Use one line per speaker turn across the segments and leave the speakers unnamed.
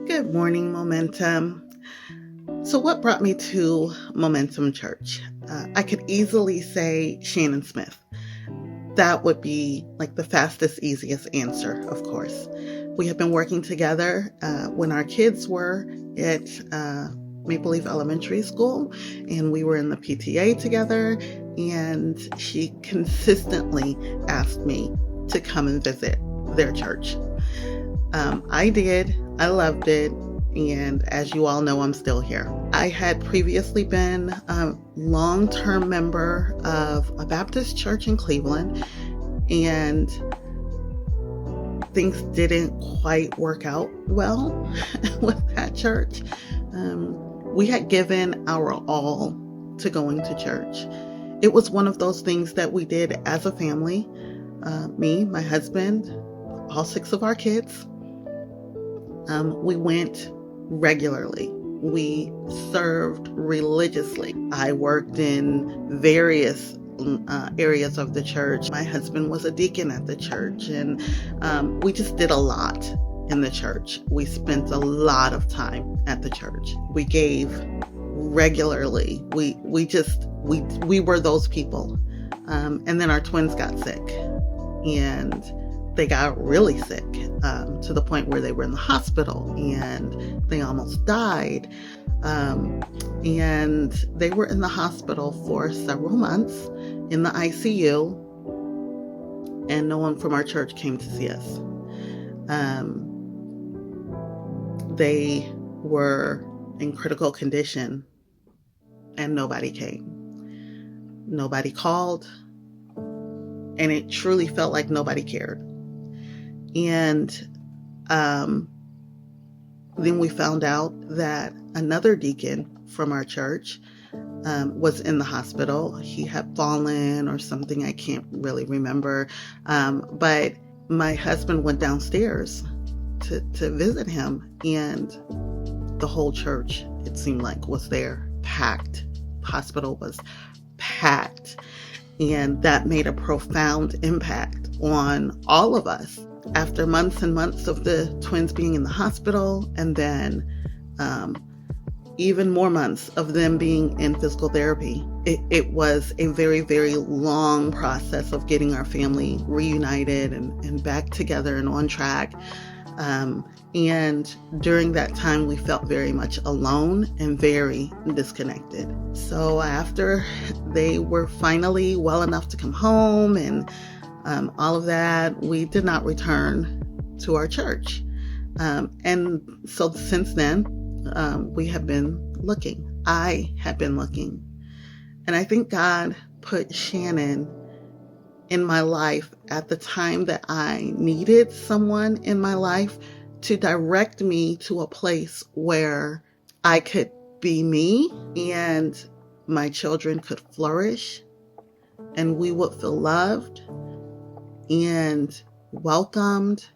Good morning, Momentum. So, what brought me to Momentum Church? I could easily say Shannon Smith. That would be like the fastest, easiest answer, of course. We have been working together when our kids were at Maple Leaf Elementary School, and we were in the PTA together, and she consistently asked me to come and visit their church. I did. I loved it. And as you all know, I'm still here. I had previously been a long-term member of a Baptist church in Cleveland, and things didn't quite work out well with that church. We had given our all to going to church. It was one of those things that we did as a family, me, my husband, all 6 of our kids. We went regularly. We served religiously. I worked in various areas of the church. My husband was a deacon at the church, and we just did a lot in the church. We spent a lot of time at the church. We gave regularly. We were those people. And then our twins got sick, and they got really sick to the point where they were in the hospital and they almost died. And they were in the hospital for several months in the ICU, and no one from our church came to see us. They were in critical condition and nobody came. Nobody called, and it truly felt like nobody cared. And then we found out that another deacon from our church was in the hospital. He had fallen or something. I can't really remember. But my husband went downstairs to visit him, and the whole church, it seemed like, was there, packed. The hospital was packed. And that made a profound impact on all of us. After months and months of the twins being in the hospital, and then even more months of them being in physical therapy, it was a very, very long process of getting our family reunited and back together and on track. And during that time, we felt very much alone and very disconnected. So after they were finally well enough to come home and all of that, we did not return to our church. And so since then, we have been looking. I have been looking. And I think God put Shannon in my life at the time that I needed someone in my life to direct me to a place where I could be me and my children could flourish and we would feel loved and welcomed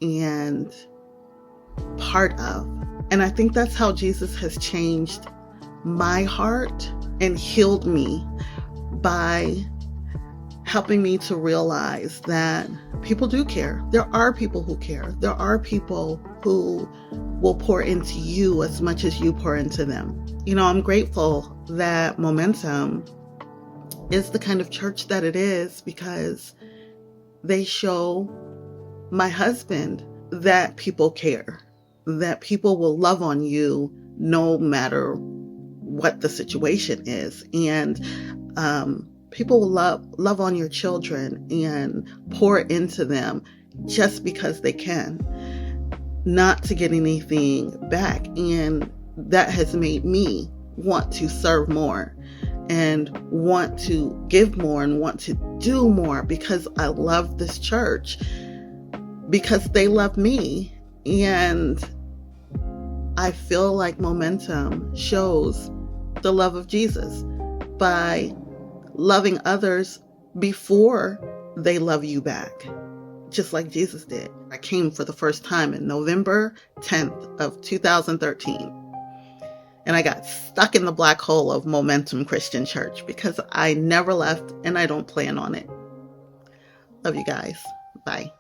and part of. And I think that's how Jesus has changed my heart and healed me, by helping me to realize that people do care. There are people who care. There are people who will pour into you as much as you pour into them. You know, I'm grateful that Momentum is the kind of church that it is, because they show my husband that people care, that people will love on you no matter what the situation is. And people will love on your children and pour into them just because they can, not to get anything back. And that has made me want to serve more and want to give more and want to do more, because I love this church, because they love me. And I feel like Momentum shows the love of Jesus by loving others before they love you back, just like Jesus did. I came for the first time in November 10th of 2013. And I got stuck in the black hole of Momentum Christian Church because I never left, and I don't plan on it. Love you guys. Bye.